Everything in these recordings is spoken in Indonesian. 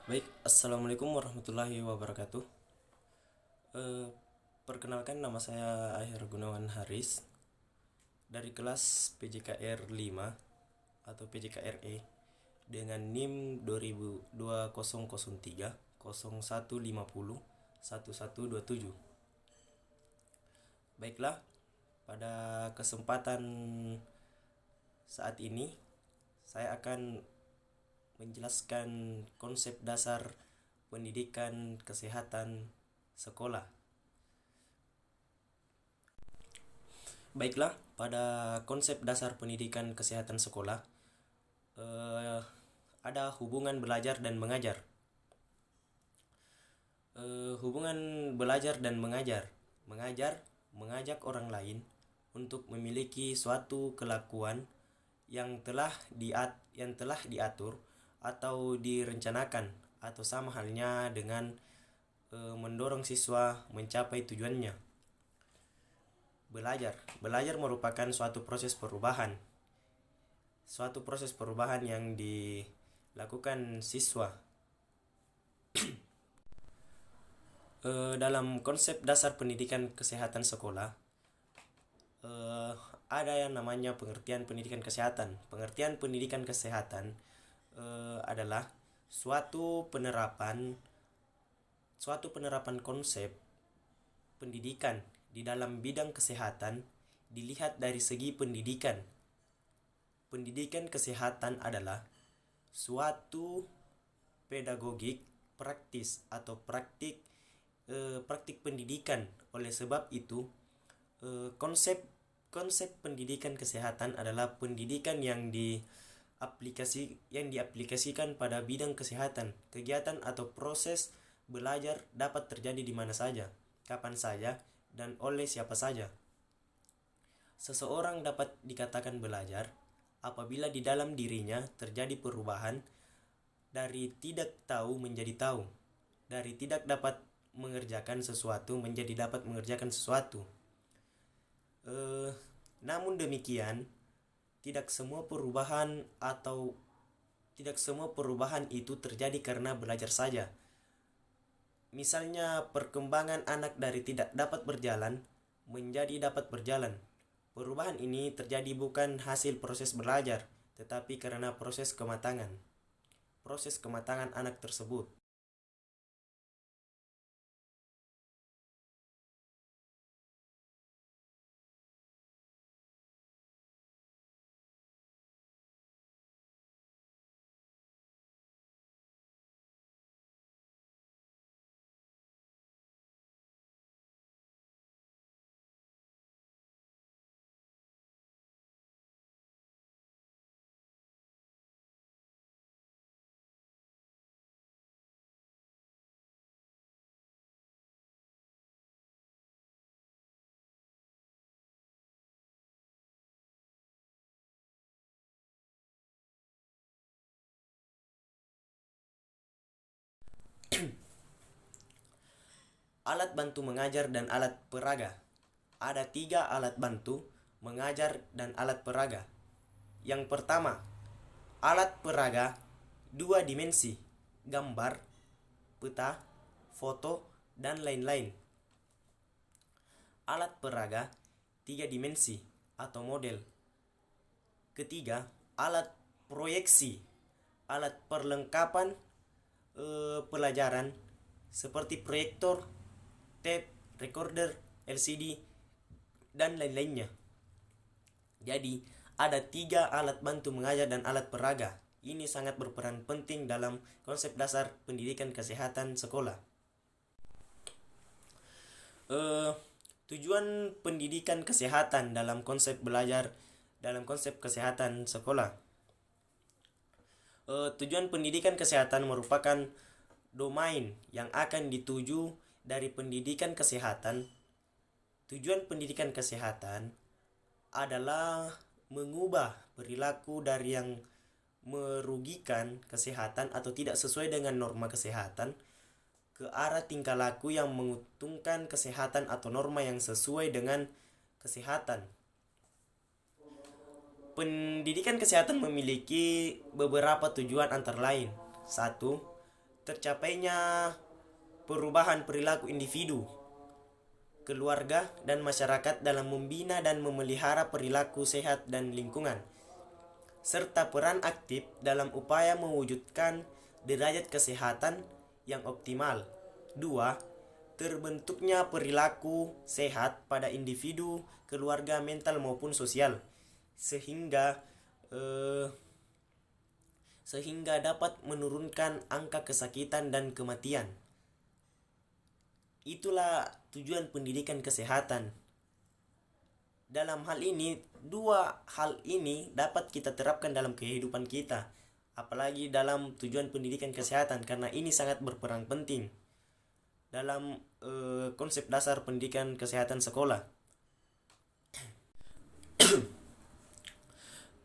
Baik, Assalamualaikum warahmatullahi wabarakatuh. Eh, Perkenalkan, nama saya Aher Gunawan Haris dari kelas PJKR 5 atau PJKRE dengan NIM 2003 0150 1127. Baiklah, pada kesempatan saat ini saya akan menjelaskan konsep dasar pendidikan kesehatan sekolah. Baiklah, pada konsep dasar pendidikan kesehatan sekolah eh, ada hubungan belajar dan mengajar. Hubungan belajar dan mengajar. Mengajar mengajak orang lain untuk memiliki suatu kelakuan yang telah diatur atau direncanakan, atau sama halnya dengan mendorong siswa mencapai tujuannya. Belajar merupakan suatu proses perubahan yang dilakukan siswa. Dalam konsep dasar pendidikan kesehatan sekolah, eh, ada yang namanya pengertian pendidikan kesehatan. Pengertian pendidikan kesehatan adalah suatu penerapan suatu penerapan konsep pendidikan di dalam bidang kesehatan dilihat dari segi pendidikan. Pendidikan kesehatan adalah suatu pedagogik praktis atau praktik pendidikan. Oleh sebab itu, konsep konsep pendidikan kesehatan adalah pendidikan yang diaplikasikan pada bidang kesehatan. Kegiatan atau proses belajar dapat terjadi di mana saja, kapan saja, dan oleh siapa saja. Seseorang dapat dikatakan belajar apabila di dalam dirinya terjadi perubahan dari tidak tahu menjadi tahu, dari tidak dapat mengerjakan sesuatu menjadi dapat mengerjakan sesuatu. Eh, Namun demikian, tidak semua perubahan atau tidak semua perubahan itu terjadi karena belajar saja. Misalnya, perkembangan anak dari tidak dapat berjalan menjadi dapat berjalan. Perubahan ini terjadi bukan hasil proses belajar, tetapi karena proses kematangan anak tersebut. Alat bantu mengajar dan alat peraga. Ada 3 alat bantu mengajar dan alat peraga. Yang pertama, alat peraga 2 dimensi, gambar, peta, foto, dan lain-lain. Alat peraga 3 dimensi atau model. Ketiga, alat proyeksi, alat perlengkapan pelajaran seperti proyektor, tape, recorder, LCD, dan lain-lainnya. Jadi, ada 3 alat bantu mengajar dan alat peraga. Ini sangat berperan penting dalam konsep dasar pendidikan kesehatan sekolah. Eh, Tujuan pendidikan kesehatan dalam konsep kesehatan sekolah. Tujuan pendidikan kesehatan merupakan domain yang akan dituju dari pendidikan kesehatan. Tujuan pendidikan kesehatan adalah mengubah perilaku dari yang merugikan kesehatan atau tidak sesuai dengan norma kesehatan ke arah tingkah laku yang menguntungkan kesehatan atau norma yang sesuai dengan kesehatan. Pendidikan kesehatan memiliki beberapa tujuan antara lain. Satu, tercapainya perubahan perilaku individu, keluarga, dan masyarakat dalam membina dan memelihara perilaku sehat dan lingkungan, serta peran aktif dalam upaya mewujudkan derajat kesehatan yang optimal. 2. Terbentuknya perilaku sehat pada individu, keluarga, mental maupun sosial, sehingga dapat menurunkan angka kesakitan dan kematian. Itulah tujuan pendidikan kesehatan. Dalam hal ini, dua hal ini dapat kita terapkan dalam kehidupan kita, apalagi dalam tujuan pendidikan kesehatan, karena ini sangat berperan penting dalam konsep dasar pendidikan kesehatan sekolah.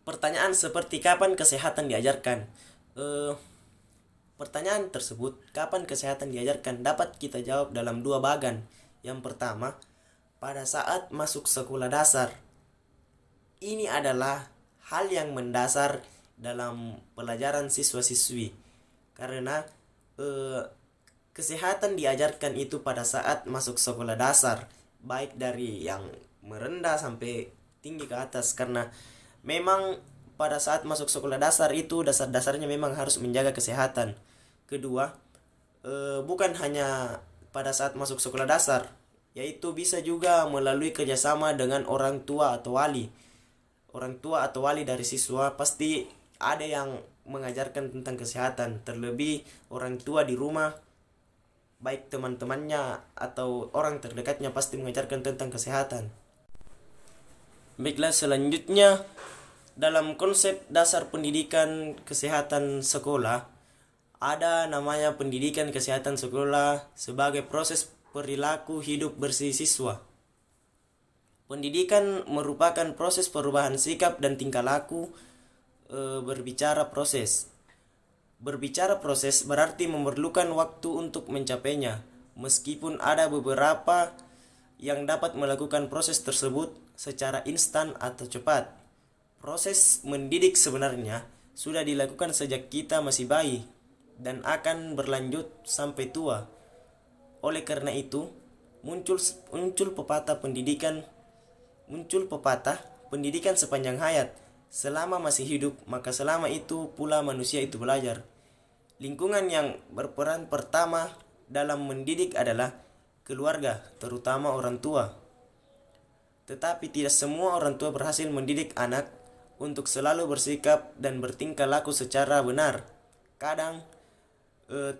Pertanyaan seperti kapan kesehatan diajarkan? Pertanyaan tersebut, kapan kesehatan diajarkan, dapat kita jawab dalam dua bagan. Yang pertama, pada saat masuk sekolah dasar. Ini adalah hal yang mendasar dalam pelajaran siswa-siswi, karena kesehatan diajarkan itu pada saat masuk sekolah dasar, baik dari yang merendah sampai tinggi ke atas, karena memang pada saat masuk sekolah dasar itu dasar-dasarnya memang harus menjaga kesehatan. Kedua, bukan hanya pada saat masuk sekolah dasar, yaitu bisa juga melalui kerjasama dengan orang tua atau wali. Orang tua atau wali dari siswa pasti ada yang mengajarkan tentang kesehatan, terlebih orang tua di rumah, baik teman-temannya atau orang terdekatnya pasti mengajarkan tentang kesehatan. Baiklah, selanjutnya dalam konsep dasar pendidikan kesehatan sekolah, ada namanya pendidikan kesehatan sekolah sebagai proses perilaku hidup bersih siswa. Pendidikan merupakan proses perubahan sikap dan tingkah laku. Berbicara proses berarti memerlukan waktu untuk mencapainya, meskipun ada beberapa yang dapat melakukan proses tersebut secara instan atau cepat. Proses mendidik sebenarnya sudah dilakukan sejak kita masih bayi dan akan berlanjut sampai tua. Oleh karena itu, muncul pepatah pendidikan sepanjang hayat. Selama masih hidup, maka selama itu pula manusia itu belajar. Lingkungan yang berperan pertama dalam mendidik adalah keluarga, terutama orang tua. Tetapi tidak semua orang tua berhasil mendidik anak untuk selalu bersikap dan bertingkah laku secara benar. Kadang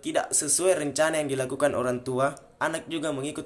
tidak sesuai rencana yang dilakukan orang tua, anak juga mengikut